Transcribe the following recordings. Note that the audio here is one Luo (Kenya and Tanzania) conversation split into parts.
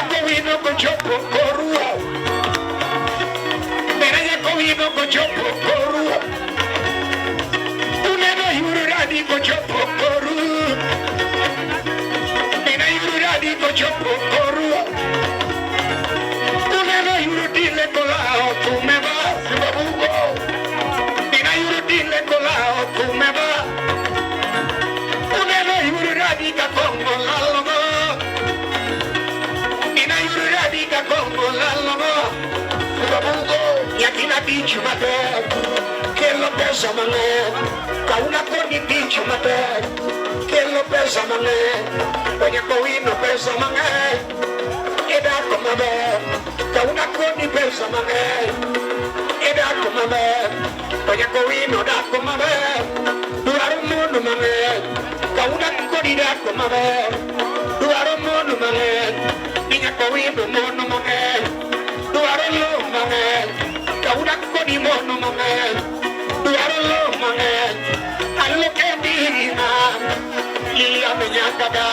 Jacobino con chopo corrua. Mira Jacobino con chopo corrua. Uneno yururadi con chopo corrua. Mira yururadi con chopo corrua. Uneno yurudile colao tu me vas babugo. Mira yurudile colao tu me vas. Uneno yururadi ka kongo lalogo. Congo l'alamo, Nyathina Tich Matek, che lo pensa male, ca una corni Tich Matek, che lo pensa male, ogni coino pensa male, e da come me, ca una corni pensa male, e da come me, ogni coino da come me, durare un mondo male, ca una corni da come me, durare un mondo male. Niña coino mono mangé, duaro lo mangé, kauna koni mono mangé, duaro lo mangé, allo que dina, lilia me nyakada,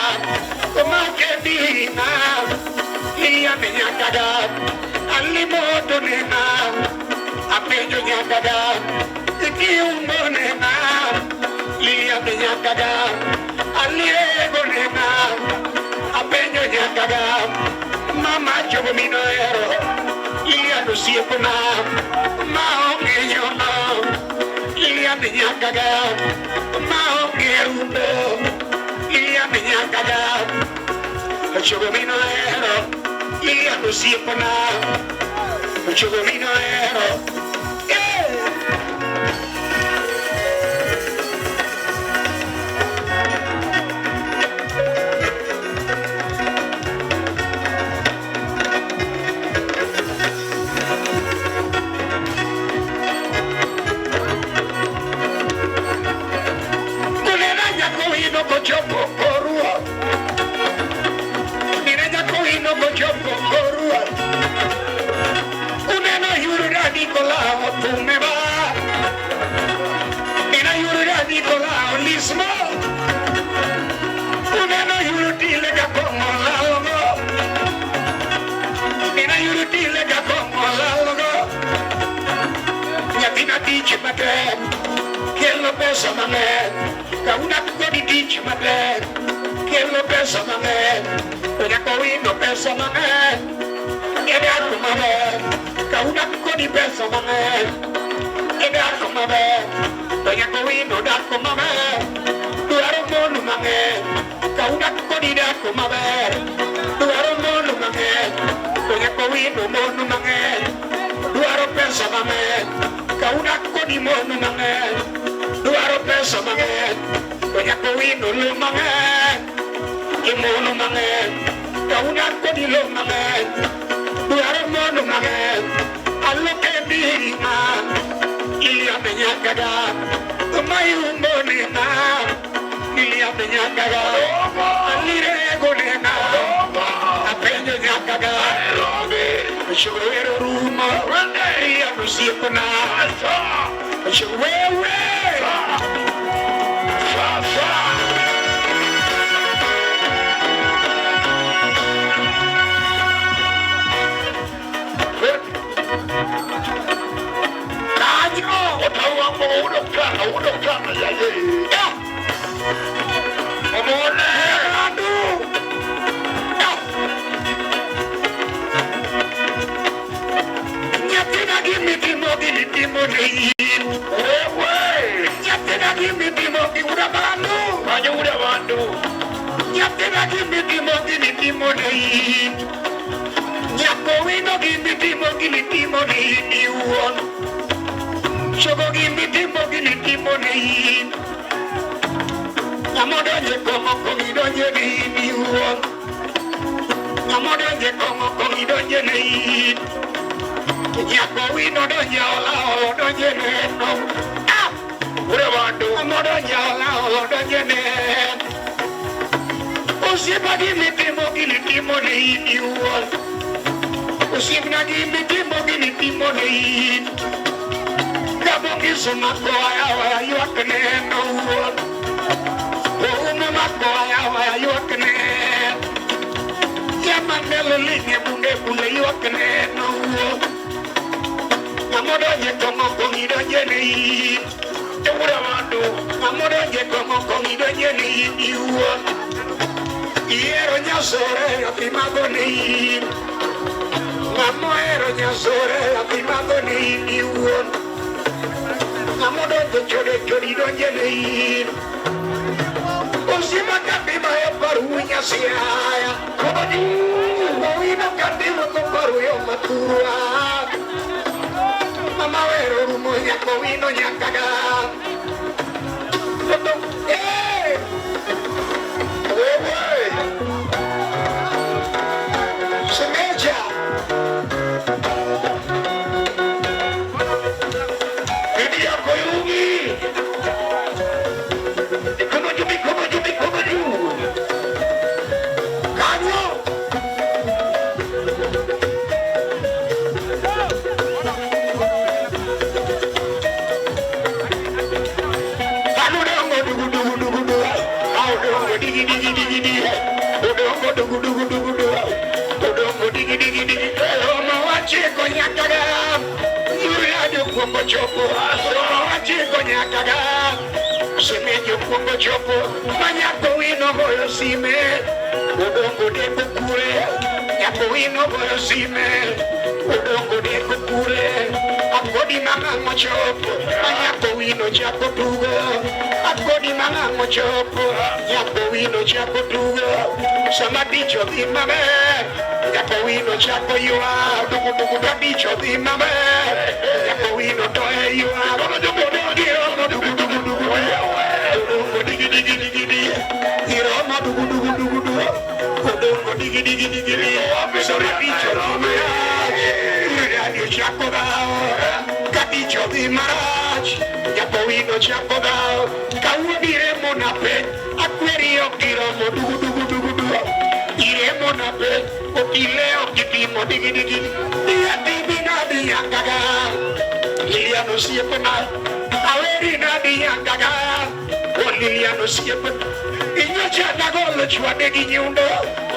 como que dina, lilia me nyakada, alli moto nena, apeño nyakada, iki uno nena, lilia me nyakada, alli ego nena. Apeño nyakada, mama chogo minoero, ilia no siempre na, mao ngeyo na, ilia me nyakada, mao ngerundo, ilia me nyakada, chogo minoero, ilia no siempre na, chogo minoero, chopo corrua. Mira Jacobino con chopo corrua. Uneno yururadi colao tu me va. Mira yururadi colao lismo. Uneno yurudile ga como lalogo. Mira yurudile ga como lalogo. Nyathina Tich Matek, que lo pesa manet. Una coni Tich Matek, que lo pesa manet, una coino pesa manet, que de alto manet, que una coni pesa manet, que de alto manet, una coino de alto manet, tu aro mono manet, que una coni de alto manet, tu aro mono manet, una coino mono manet, tu aro pesa manet, que una coni mono manet. Duaro pesa mangen, doña coino lo mangen, y mono mangen, kauna kodi lo mangen, duaro mono mangen, allo que diga, y a meña caga, tomai un bonena, y a meña caga, alire golena, a peño ya caga, chorero ruma, y a no siempre nada, chorero. Uno kana ya ye. Amone adu. Nyathina gimi timo ni. Wewe. Nyathina gimi timo ki ura bandu. Banyo ura bandu. Nyathina gimi timo ni. Nyakowino gimi timo ni uon. Chogo gimi timo ni. Namodo je kongo kongido je ni uon. Namodo je kongo kongido je ni. Nyakowino do nyola do je no. Ah! Ure wandu. Namodo nyola do je ne. Usipa gimi timo ni uon. Usipna gimi timo ni. Kabongi sumakoya wa yuakne no. Uma makoya wa yuakne. mandelo linge bunge bule yuakne no Amodo ye tomo kongido jeni Ewura wando Amodo ye tomo kongido jeni Iwa Iero nyasore afimado ni Mamo ero nyasore afimado ni Iwa Amodo ye chode chodido jeni Osima kapima ya parunya siaya Mawino kapima ko paruyo matua Mama wero rumonya mawino nyakaga Wewe Semeja Ini ako yungi Chopo, chico nyakaga, semejo pongo chopo, manyako ino boyo sime, odongo de kukure, nyako ino boyo sime, odongo de kukure, akodi mama mochopo, manyako ino chako tugo, akodi mama mochopo, nyako ino chako tugo, sama dicho di mame, nyako ino chako yua, dugu dicho di mame, nyako ino toe yua, Capicio di Marach, Yapoino Chapodao, Caudire Monape, Aquario Kiromo, Ire Monape, Okileo Kitimo Digidigi, Diatina Diakaga, Liliano Siepana, Averina Diakaga, or Liliano Siepana, in your Chatago, Chuadegi Yundo,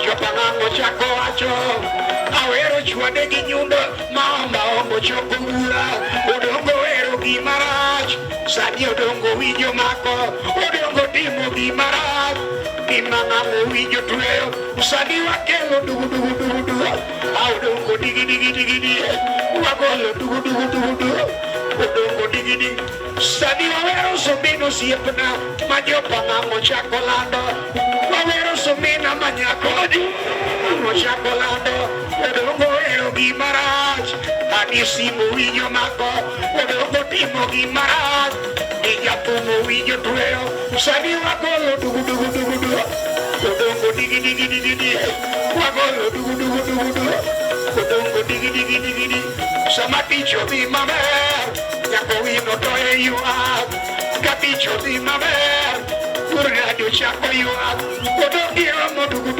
Chopano Chaco Acho. Awero chuadegi nyundo mama omo chokura odongo ero gimarach sadi odongo winjo mako odongo timo gimarach imanga mo winjo tueo sadi wakelo dugu odongo digi wagolo dugu odongo digi sadi awero somino siepna majopa ngamo chakolando awero somina manyako mo chakolando Odongo ero gimarach, adisimu winyo mako, odongo timo gimarach, niyapumo winyo tueo, sani wagolo dugu, odongo digi, wagolo dugu, odongo digi, samaticho di mame, yako wino toe yuak, kapicho di mame, urgadio chako yuak, odongi amo dugu,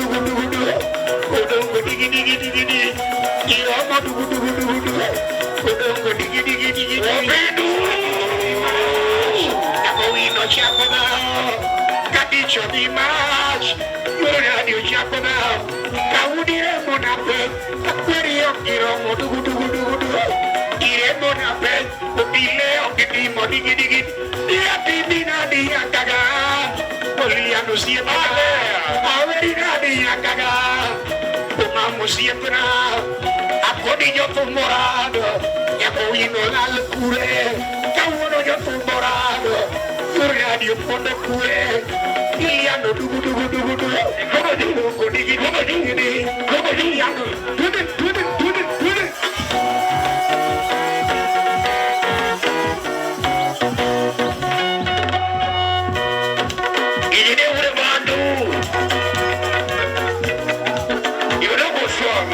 odongo digi, amo dugu, odongo digi, yako wino chako na, kapicho di mach, urgadio chako na, kaudire monape, aquario kiromo dugu, ire monape, opileo kitimo digi, diatimina diakaga, Oliano siepana, averina diakaga, umamo siepana, akodi yo morado, yako wino lalcure, kawuno yo morado, urgadio ponde kure, iliano dugu, como digi, iliano, Odongo Swagg.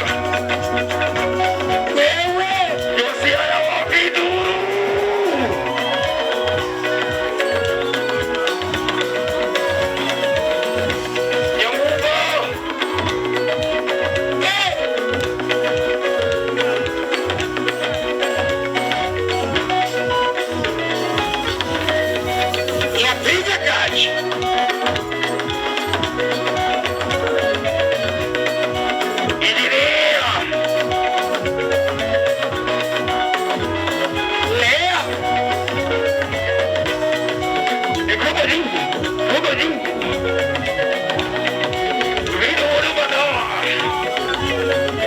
you.